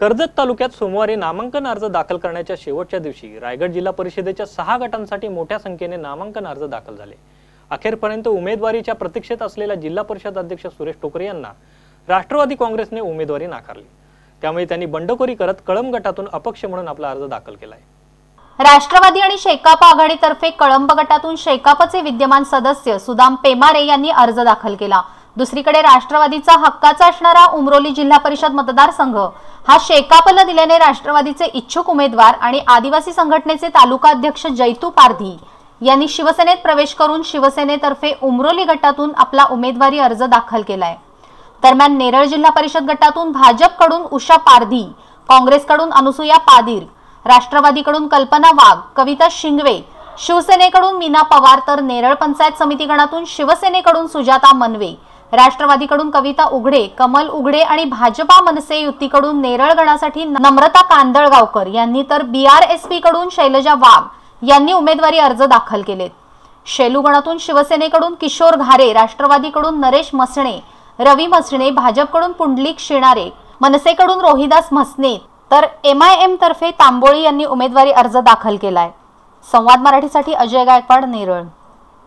कर्जत तालुक्यात सोमवारी नामांकन अर्ज दाखल करण्याच्या शेवटच्या दिवशी रायगड जिल्हा परिषदेच्या 6 गटांसाठी मोठ्या संख्येने नामांकन अर्ज दाखल झाले। अखेरपर्यंत उमेदवारीच्या प्रतीक्षेत असलेल्या जिल्हा परिषद अध्यक्ष सुरेश टोकरे यांना राष्ट्रवादी काँग्रेसने उमेदवारी नाकारली। त्यामुळे त्यांनी बंडखोरी करत कळंब गटातून अपक्ष म्हणून आपला अर्ज दाखल केलाय। राष्ट्रवादी आणि शेकाप आघाडीतर्फे कळंब गटातून शेकापचे विद्यमान सदस्य सुदाम पेमारे यांनी अर्ज दाखल केला। दुसरीकडे राष्ट्रवादीचा हक्काचा असणारा उमरोली जिल्हा परिषद मतदारसंघ हा शेकापला दिल्याने राष्ट्रवादीचे इच्छुक उमेदवार आणि आदिवासी संघटनेचे तालुका अध्यक्ष जैतू पारधी यांनी शिवसेनेत प्रवेश करून शिवसेनेतर्फे उमरोली गटातून आपला उमेदवारी अर्ज दाखल केलाय। दरम्यान नेरळ जिल्हा परिषद गटातून भाजपकडून उषा पारधी, काँग्रेसकडून अनुसूया पादीर, राष्ट्रवादीकडून कल्पना वाघ, कविता शिंगवे, शिवसेनेकडून मीना पवार तर नेरळ पंचायत समिती गणातून शिवसेनेकडून सुजाता मनवे, राष्ट्रवादीकडून कविता उघडे, कमल उघडे आणि भाजपा मनसे युतीकडून नेरळ गणासाठी नम्रता कांदळगावकर यांनी तर BRSP कडून शैलजा वाघ यांनी उमेदवारी अर्ज दाखल केलेत। शेलू गणातून शिवसेनेकडून किशोर घारे, राष्ट्रवादीकडून नरेश मसणे, रवी मसणे, भाजपकडून पुंडलिक शिणारे, मनसेकडून रोहिदास म्हसने तर MIM तर्फे तांबोळी यांनी उमेदवारी अर्ज दाखल केलाय। संवाद मराठीसाठी अजय गायकवाड, नेरळ।